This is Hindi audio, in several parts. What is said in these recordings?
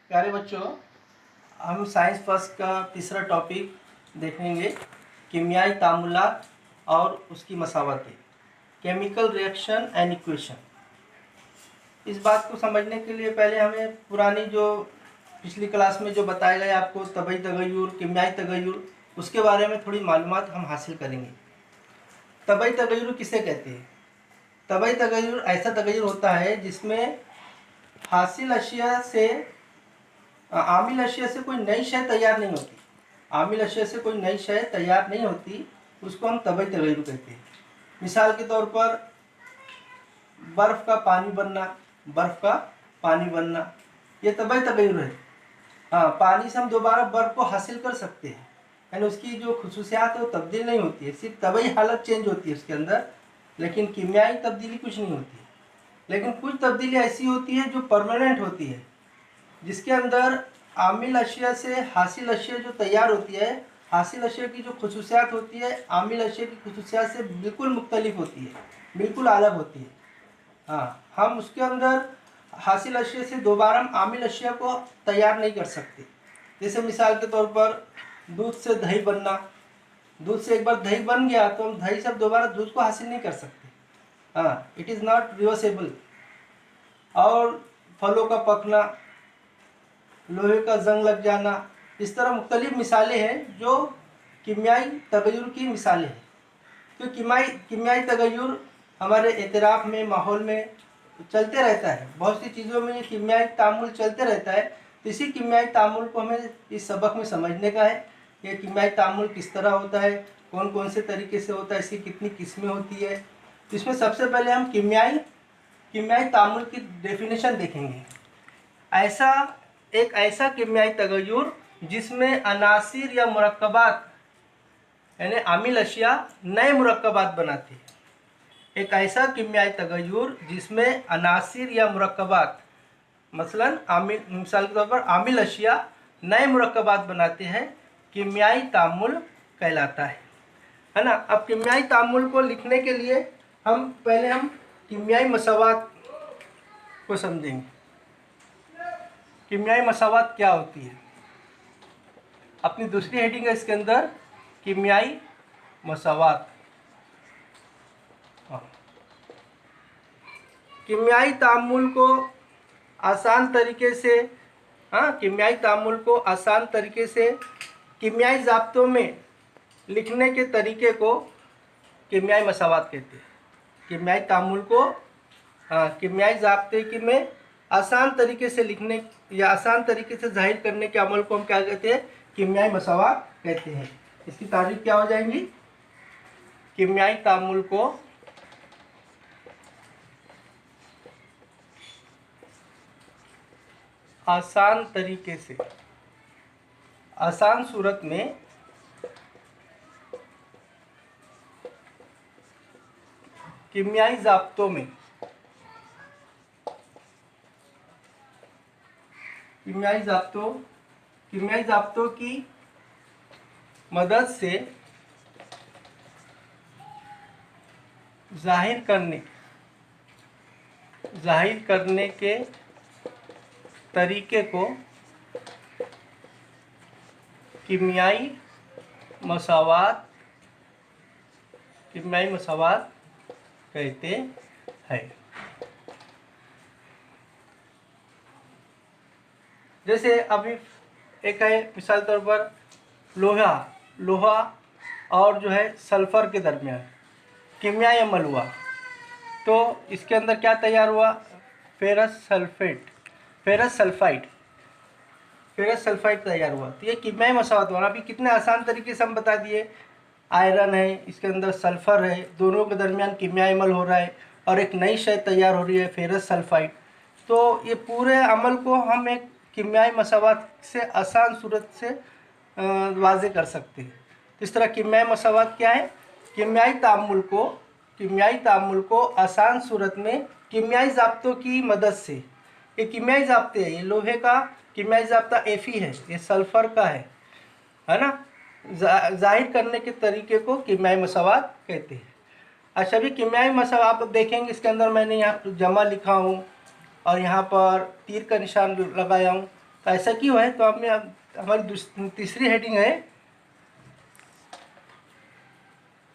प्यारे बच्चों, हम साइंस फर्स्ट का तीसरा टॉपिक देखेंगे, कीमियाई तामुलात और उसकी मसावतें, केमिकल रिएक्शन एंड इक्वेशन। इस बात को समझने के लिए पहले हमें पुरानी जो पिछली क्लास में जो बताया गया आपको तबई तगय्युर, कीमियाई तगय्युर, उसके बारे में थोड़ी मालूमात हम हासिल करेंगे। तबई तगय्युर किसे कहते हैं? तबई तगय्युर ऐसा तगय्युर होता है जिसमें हासिल अशिया से आमिल अशिया से कोई नई शय तैयार नहीं होती। आमिल अशिया से कोई नई शय तैयार नहीं होती, उसको हम तबई तगय्युर कहते हैं। मिसाल के तौर पर बर्फ़ का पानी बनना, बर्फ़ का पानी बनना, ये तबई तगय्युर है। हाँ, पानी से हम दोबारा बर्फ़ को हासिल कर सकते हैं, यानी उसकी जो खुसूसियात है वो तब्दील नहीं होती है, सिर्फ तबई हालत चेंज होती है उसके अंदर, लेकिन कीमियाई तब्दीली कुछ नहीं होती है। लेकिन कुछ तब्दीली ऐसी होती है जो परमानेंट होती है, जिसके अंदर आमिल अशिया से हासिल अशिया जो तैयार होती है, हासिल अशिया की जो खुसूसियात होती है आमिल अशिया की खुसूसियात से बिल्कुल मुख्तलिफ होती है, बिल्कुल अलग होती है। हाँ, हम उसके अंदर हासिल अशिया से दोबारा हम आमिल अशिया को तैयार नहीं कर सकते। जैसे मिसाल के तौर पर दूध से दही बनना, दूध से एक बार दही बन गया तो हम दही से अब दोबारा दूध को हासिल नहीं कर सकते। हाँ, इट इज़ नॉट रिवर्सेबल। और फलों का पकना, लोहे का जंग लग जाना, इस तरह मुख्तलिफ मिसालें हैं जो कीमियाई तगय्युर की मिसालें हैं। तो कीमियाई तगय्युर हमारे एतराफ़ में, माहौल में चलते रहता है। बहुत सी चीज़ों में ये कीमियाई तामुल चलते रहता है। तो इसी कीमियाई तामुल को हमें इस सबक में समझने का है। ये कीमियाई तामुल किस तरह होता है, कौन कौन से तरीके से होता है, इसकी कितनी किस्में होती है। तो इसमें सबसे पहले हम कीमियाई तामुल की डेफिनेशन देखेंगे। ऐसा कीमियाई तगय्युर जिसमें अनासिर या मुरक्कबात यानी आमिल अशिया नए मुरक्कबात बनाती है। एक ऐसा कीमियाई तगय्युर जिसमें अनासिर या मुरक्कबात, मसलन मिसाल के तौर पर आमिल अशिया नए मुरक्कबात बनाते हैं, कीमियाई तामुल कहलाता है ना। अब कीमियाई तामुल को लिखने के लिए हम कीमियाई मसावात को समझेंगे। कीमियाई मसावात क्या होती है? अपनी दूसरी हेडिंग है इसके अंदर, कीमियाई मसावात। कीमियाई तामुल को आसान तरीके से कीमियाई ज़ाब्तों में लिखने के तरीके को कीमियाई मसावात कहते हैं। कीमियाई तामुल को कीमियाई ज़ाब्ते की में आसान तरीके से लिखने या आसान तरीके से जाहिर करने के अमल को हम क्या कहते हैं? कीमियाई मसावात कहते हैं। इसकी तारीफ क्या हो जाएंगी? कीमियाई तामुल को आसान तरीके से, आसान सूरत में कीमियाई ज़ाब्तों में कीमियाई ज़ाब्तों की मदद से जाहिर करने के तरीके को कीमियाई मसावात कहते हैं। जैसे अभी एक है मिसाल तौर पर लोहा और जो है सल्फ़र के दरमियान कीमियाई अमल हुआ, तो इसके अंदर क्या तैयार हुआ? फेरस सल्फाइड तैयार हुआ। तो ये कीमियाई मसावात हुआ। अभी कितने आसान तरीके से हम बता दिए। आयरन है, इसके अंदर सल्फ़र है, दोनों के दरमियान कीमियाई अमल हो रहा है और एक नई शय तैयार हो रही है, फेरस सल्फाइड। तो ये पूरे अमल को हम एक कीमियाई मसावात से आसान सूरत से वाज़े कर सकते हैं। तो इस तरह कीमियाई मसावात क्या है? कीमियाई तामुल को आसान सूरत में कीमियाई ज़ाब्तों की मदद से, ये कीमियाई ज़ाब्ते हैं, ये लोहे का कीमियाई ज़ाब्ता Fe है, ये सल्फ़र का है ना। जाहिर करने के तरीके को कीमियाई मसावात कहते हैं। अच्छा, भी कीमियाई मसावात आप देखेंगे, इसके अंदर मैंने यहाँ जमा लिखा हूँ और यहाँ पर तीर का निशान लगाया हूँ। तो ऐसा क्यों है? तो आपने हमारी तीसरी हेडिंग है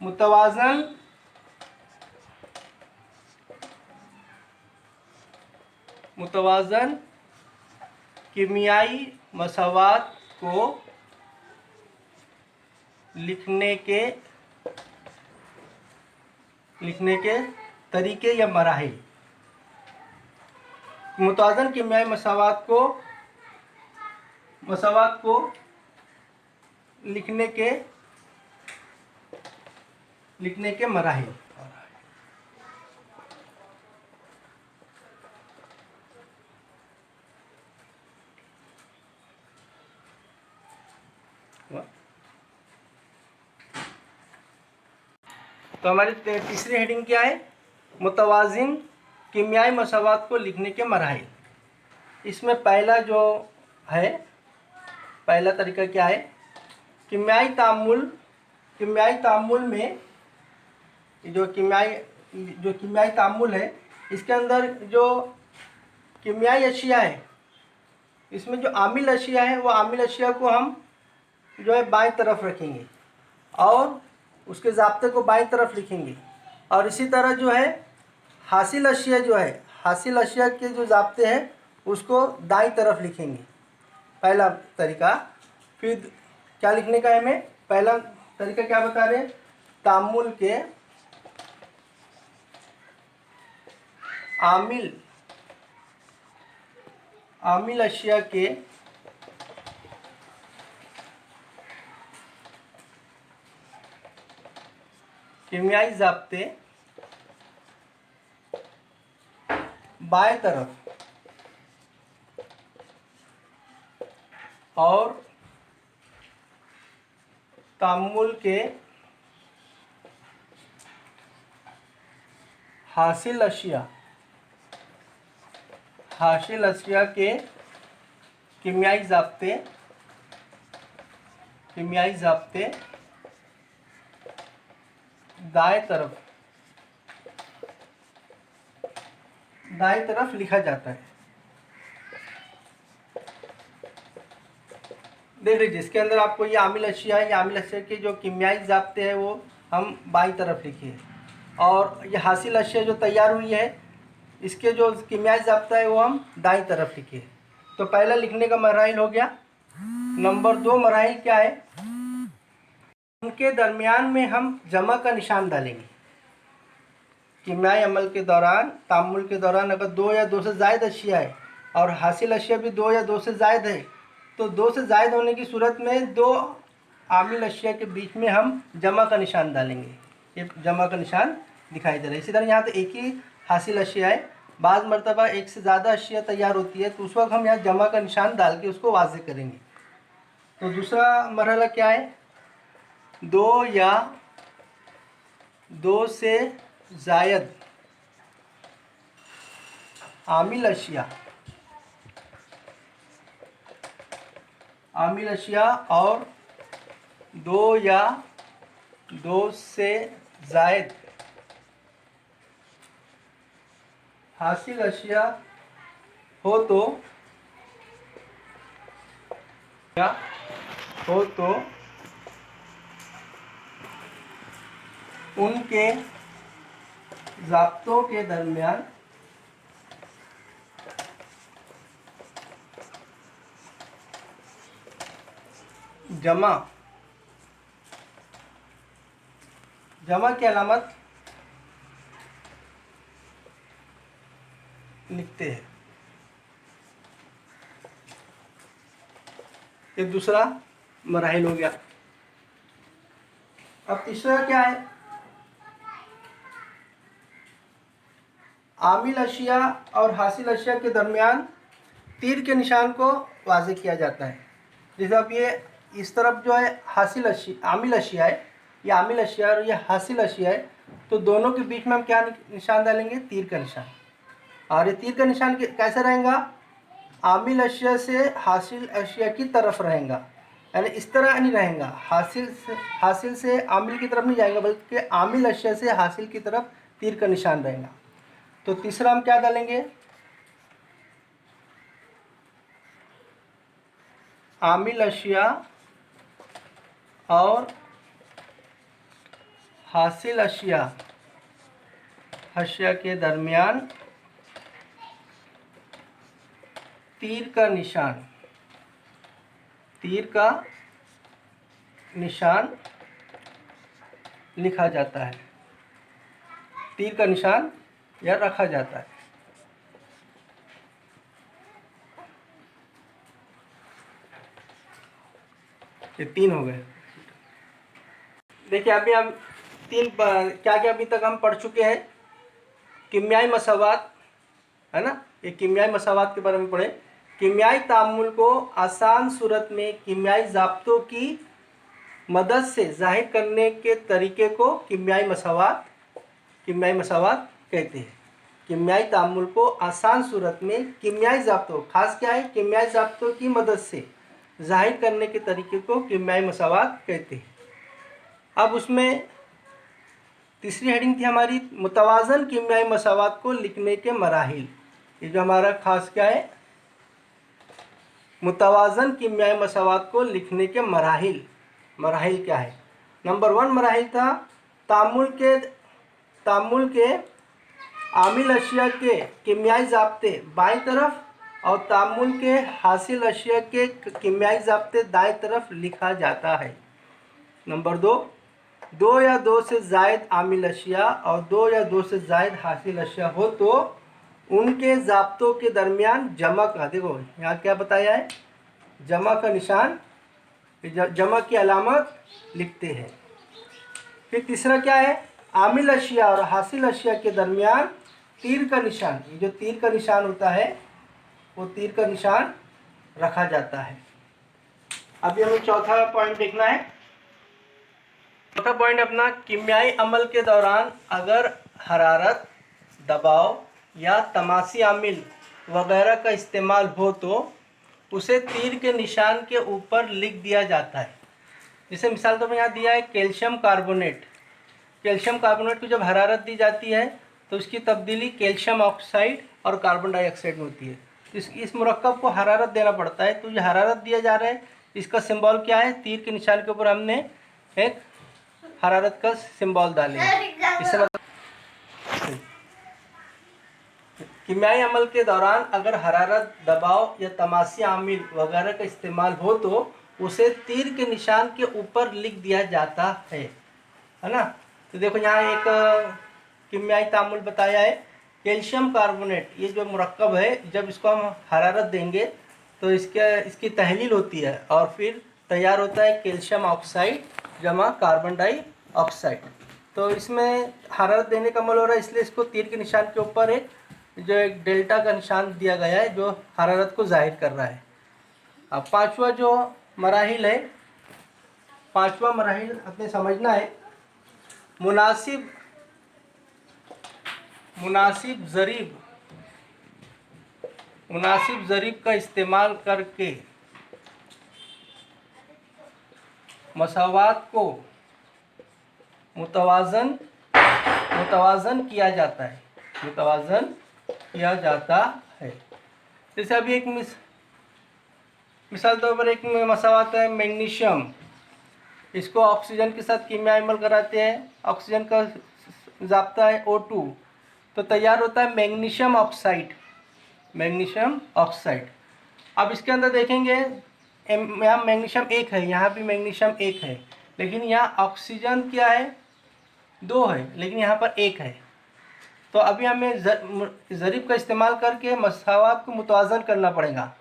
मुतवाज़न कीमियाई मसावात को लिखने के तरीके या मराहिल। मुतवाज़न कीमियाई मसावात को लिखने के मराहिल। तो हमारी तीसरी हेडिंग क्या है? मुतवाज़िन कीमियाई मसावात को लिखने के मराहिल। इसमें पहला जो है, पहला तरीका क्या है? कीमियाई तामुल में जो कीमियाई तामुल है, इसके अंदर जो कीमियाई अशिया है, इसमें जो आमिल अशिया है वो आमिल अशिया को हम जो है बाईं तरफ रखेंगे और उसके ज़ाब्ते को बाईं तरफ लिखेंगे। और इसी तरह जो है हासिल अशिया के जो ज़ाब्ते हैं उसको दाईं तरफ लिखेंगे। पहला तरीका। फिर क्या लिखने का है हमें? पहला तरीका क्या बता रहे हैं? तामुल के आमिल अशिया के कीमियाई ज़ाब्ते बाएं तरफ और तामुल के हासिल अशिया के कीमियाई ज़ाब्ते दाएं तरफ लिखा जाता है। देख लीजिए, इसके अंदर आपको ये आमिल अशिया है, ये आमिल अशिया के जो कीमियाई ज़ाब्ते हैं वो हम बाईं तरफ लिखे, और ये हासिल अशिया जो तैयार हुई है इसके जो कीमियाई ज़ाब्ता है वो हम दाईं तरफ लिखे। तो पहला लिखने का मराहिल हो गया। नंबर 2 मराहिल क्या है? उनके दरमियान में हम जमा का निशान डालेंगे। कीमियाई अमल के दौरान, तामुल के दौरान अगर 2 या 2 से ज़ायद अशिया है और हासिल अशिया भी 2 या 2 से ज़ायद है, तो 2 से ज़ायद होने की सूरत में 2 आमिल अशिया के बीच में हम जमा का निशान डालेंगे। ये जमा का निशान दिखाई दे रहा है। इसी तरह यहाँ तो एक ही हासिल अशिया है, बाज़ मरतबा एक से ज़्यादा अशिया तैयार होती है, तो उस वक्त हम यहाँ जमा का निशान डाल के उसको वाज़ेह करेंगे। तो दूसरा मरहला क्या है? 2 या 2 से ज़ायद आमिल अशिया और 2 या 2 से ज़ायद हासिल अशिया हो तो उनके ज़ाब्तों के दरमियान जमा की अलामत लिखते हैं। ये दूसरा मराहिल हो गया। अब तीसरा क्या है? आमिल अशिया और हासिल अशिया के दरमियान तीर के निशान को वाज़ेह किया जाता है। जैसे अब ये इस तरफ जो है आमिल अशिया है, ये आमिल अशिया और ये हासिल अशिया है, तो दोनों के बीच में हम क्या निशान डालेंगे? तीर का निशान। और ये तीर का निशान कैसे रहेगा? आमिल अशिया से हासिल अशिया की तरफ रहेगा, यानी इस तरह नहीं रहेगा, हासिल से आमिल की तरफ नहीं जाएगा, बल्कि आमिल अशिया से हासिल की तरफ तीर का निशान रहेगा। तो तीसरा हम क्या डालेंगे? आमिल अशिया और हासिल अशिया के दरमियान तीर का निशान लिखा जाता है, तीर का निशान या रखा जाता है। ये तीन हो गए। देखिए अभी हम क्या क्या अभी तक हम पढ़ चुके हैं। कीमियाई मसावात है ना, ये कीमियाई मसावात के बारे में पढ़े। कीमियाई तामुल को आसान सूरत में कीमियाई ज़ाब्तों की मदद से जाहिर करने के तरीके को कीमियाई मसावात कहते हैं। कीमियाई तामुल को आसान सूरत में कीमियाई ज़ाब्तों, खास क्या है, कीमियाई ज़ाब्तों की मदद से जाहिर करने के तरीके को कीमियाई मसावात कहते हैं। अब उसमें तीसरी हेडिंग थी हमारी मुतवाज़न कीमियाई मसावात को लिखने के मराहिल। ये जो हमारा खास क्या है, मुतवाज़न कीमियाई मसावात को लिखने के मराहिल क्या है। नंबर 1 मराहिल था तामुल के आमिल अशिया के कीमियाई ज़ाब्ते बाईं तरफ और तामुल के हासिल अशिया के कीमियाई ज़ाब्ते दाएं तरफ लिखा जाता है। नंबर 2 या 2 से ज़ायद आमिल अशिया और 2 या 2 से ज़ायद हासिल अशिया हो तो उनके ज़ाब्तों के दरमियान जमा का, देखो यहाँ क्या बताया है, जमा का निशान, जमा की अलामत लिखते हैं। फिर तीसरा क्या है, आमिल अशिया और हासिल अशिया के दरमियान तीर का निशान, ये जो तीर का निशान होता है वो तीर का निशान रखा जाता है। अभी हमें चौथा पॉइंट देखना है। चौथा पॉइंट अपना, कीमियाई अमल के दौरान अगर हरारत, दबाव या तमासी आमिल वगैरह का इस्तेमाल हो तो उसे तीर के निशान के ऊपर लिख दिया जाता है। जैसे मिसाल तो मैं यहाँ दिया है कैल्शियम कार्बोनेट को जब हरारत दी जाती है तो उसकी तब्दीली कैल्शियम ऑक्साइड और कार्बन डाइऑक्साइड में होती है। इस मुरक्कब को हरारत देना पड़ता है, तो ये हरारत दिया जा रहा है, इसका सिंबल क्या है, तीर के निशान के ऊपर हमने एक हरारत का सिंबल डाले। इससे कीमियाई अमल के दौरान अगर हरारत, दबाव या तमासी आमिल वगैरह का इस्तेमाल हो तो उसे तीर के निशान के ऊपर लिख दिया जाता है ना। तो देखो यहाँ एक कीमियाई तामुल बताया है, कैल्शियम कार्बोनेट, ये जो मुरक्कब है, जब इसको हम हरारत देंगे तो इसकी तहलील होती है और फिर तैयार होता है कैल्शियम ऑक्साइड जमा कार्बन डाइऑक्साइड। तो इसमें हरारत देने का अमल हो रहा है, इसलिए इसको तीर के निशान के ऊपर एक डेल्टा का निशान दिया गया है जो हरारत को जाहिर कर रहा है। अब पांचवा मराहिल अपने समझना है, मुनासिब ज़रीब का इस्तेमाल करके मसावात को मुतवाज़न किया जाता है। जैसे अभी एक मिसाल तौर पर एक मसावात है मैग्नीशियम, इसको ऑक्सीजन के साथ कीमियाई अमल कराते हैं, ऑक्सीजन का ज़ाब्ता है O2, तो तैयार होता है मैग्नीशियम ऑक्साइड। अब इसके अंदर देखेंगे यहाँ मैग्नीशियम 1 है, यहाँ भी मैग्नीशियम 1 है, लेकिन यहाँ ऑक्सीजन क्या है, 2 है, लेकिन यहाँ पर 1 है। तो अभी हमें ज़रीब का इस्तेमाल करके मसावात को मुतवाज़न करना पड़ेगा।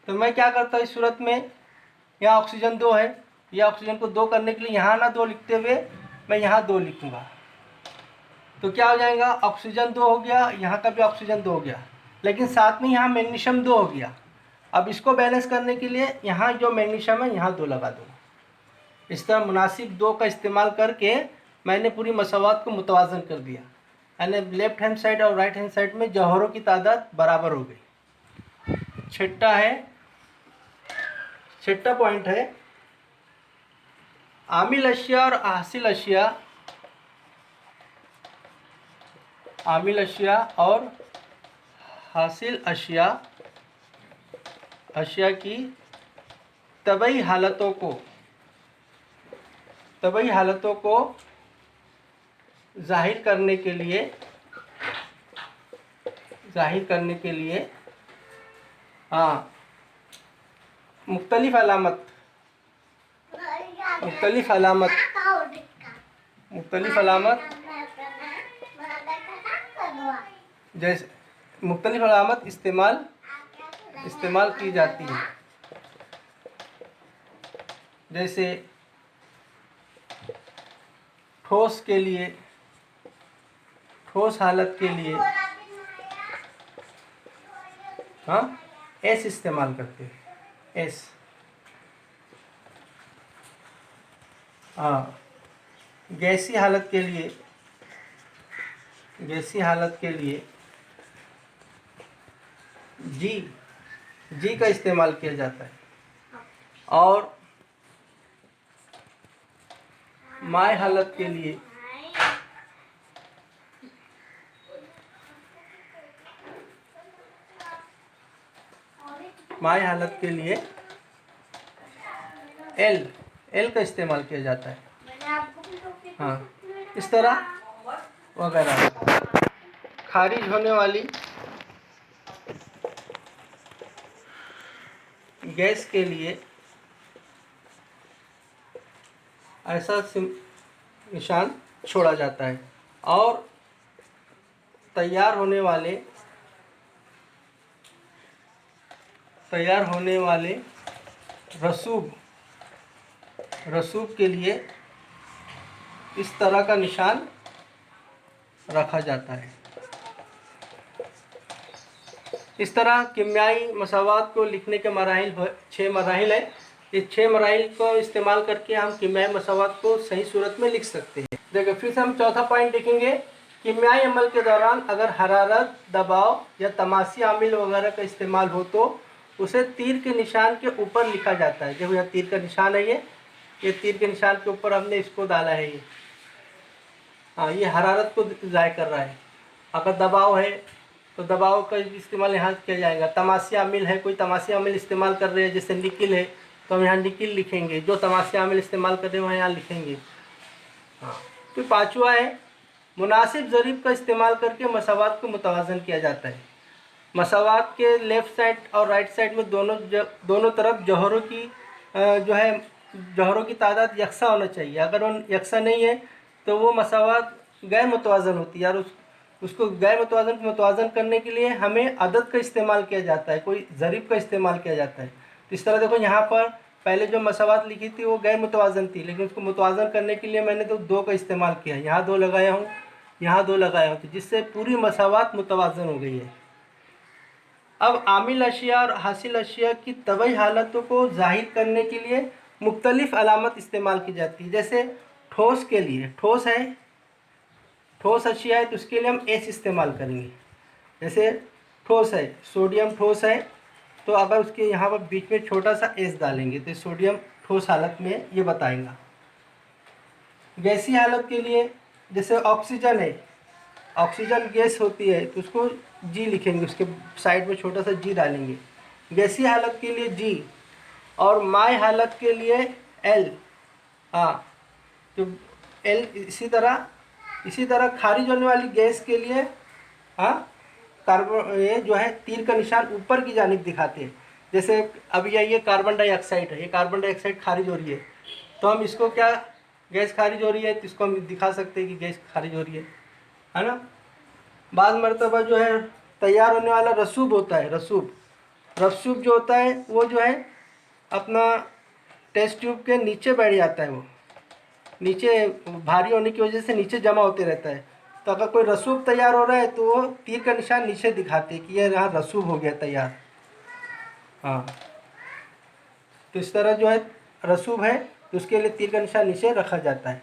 तो मैं क्या करता हूँ इस सूरत में, यहाँ ऑक्सीजन 2 है, यह ऑक्सीजन को 2 करने के लिए यहाँ ना 2 लिखते हुए मैं यहाँ 2 लिखूँगा, तो क्या हो जाएगा, ऑक्सीजन 2 हो गया, यहाँ का भी ऑक्सीजन 2 हो गया, लेकिन साथ में यहाँ मैग्नीशियम 2 हो गया। अब इसको बैलेंस करने के लिए यहाँ जो मैग्नीशियम है यहाँ 2 लगा दूँगा। इस तरह मुनासिब 2 का इस्तेमाल करके मैंने पूरी मसावात को मुतवाज़न कर दिया, यानी लेफ्ट हैंड साइड और राइट हैंड साइड में जौहरों की तादाद बराबर हो गई। छठा पॉइंट है, आमिल अशिया और हासिल अशिया की तबई हालतों को जाहिर करने के लिए हाँ मुख्तलिफ अलामत इस्तेमाल की जाती है। जैसे ठोस हालत के लिए हाँ एस इस्तेमाल करते हैं, एस। हाँ गैसी हालत के लिए जी का इस्तेमाल किया जाता है। और माय हालत के लिए एल का इस्तेमाल किया जाता है। हाँ इस तरह वगैरह। खारिज होने वाली गैस के लिए ऐसा निशान छोड़ा जाता है। और तैयार होने वाले रसूब के लिए इस तरह का निशान रखा जाता है। इस तरह कीमियाई मसावात को लिखने के मराहिल 6 मराहिल है। इस 6 मराहिल को इस्तेमाल करके हम कीमियाई मसावात को सही सूरत में लिख सकते हैं। देखिए फिर से हम चौथा पॉइंट देखेंगे। कीमियाई अमल के दौरान अगर हरारत, दबाव या तमासी आमिल वगैरह का इस्तेमाल हो तो उसे तीर के निशान के ऊपर लिखा जाता है। देखो यह तीर का निशान है, ये तीर के निशान के ऊपर हमने इसको डाला है। ये हाँ ये हरारत को ज़ाहिर कर रहा है। अगर दबाव है तो दबाव का इस्तेमाल यहाँ किया जाएगा। तमासी आमिल है, कोई तमासी आमिल इस्तेमाल कर रहे हैं जैसे निकिल है तो हम यहाँ निकिल लिखेंगे। जो तमासी आमिल इस्तेमाल कर रहे हैं वहाँ यहाँ लिखेंगे। हाँ तो पाँचवा है मुनासिब ज़रीब का इस्तेमाल करके मसावात को मुतवाज़न किया जाता है। मसावात के लेफ़्ट साइड और राइट साइड में दोनों तरफ जौहरों की तादाद यकसा होना चाहिए। अगर वो यकसा नहीं है तो वो मसावात गैर मुतवाज़न होती है। और उसको गैर मुतवाज़न करने के लिए हमें अदद का इस्तेमाल किया जाता है, कोई ज़रीब का इस्तेमाल किया जाता है। तो इस तरह देखो यहाँ पर पहले जो मसावात लिखी थी वो गैर मुतवाज़न थी, लेकिन उसको मुतवाज़न करने के लिए मैंने तो 2 का इस्तेमाल किया। यहाँ 2 लगाया हूँ, यहाँ 2 लगाया हूँ, तो जिससे पूरी मसावात मुतवाज़न हो गई है। अब आमिल अशिया और हासिल अशिया की तबई हालतों को जाहिर करने के लिए मुख्तलिफ अलामत इस्तेमाल की जाती है। जैसे ठोस के लिए ठोस अशिया है तो उसके लिए हम एस इस्तेमाल करेंगे। जैसे ठोस है, सोडियम ठोस है तो अगर उसके यहाँ पर बीच में छोटा सा एस डालेंगे तो सोडियम ठोस हालत में ये बताएगा। गैसी हालत के लिए जैसे ऑक्सीजन है, ऑक्सीजन गैस होती है तो उसको जी लिखेंगे, उसके साइड में छोटा सा जी डालेंगे। गैसी हालत के लिए जी। और माय हालत के लिए एल। हाँ तो एल। इसी तरह खारिज होने वाली गैस के लिए हाँ कार्बन, ये जो है तीर का निशान ऊपर की जानिब दिखाते हैं। जैसे अब ये कार्बन डाइऑक्साइड है, ये कार्बन डाइऑक्साइड खारिज हो रही है तो हम इसको क्या, गैस खारिज हो रही है तो इसको हम दिखा सकते हैं कि गैस खारिज हो रही है ना। बाद मरतबा जो है तैयार होने वाला रसूब होता है। रसूब जो होता है वो जो है अपना टेस्ट ट्यूब के नीचे बैठ जाता है। वो नीचे भारी होने की वजह से नीचे जमा होते रहता है। तो अगर कोई रसूब तैयार हो रहा है तो वो तीर का निशान नीचे दिखाते हैं कि ये यहाँ रसूब हो गया तैयार। हाँ तो इस तरह जो है रसूब है तो उसके लिए तीर का निशान नीचे रखा जाता है।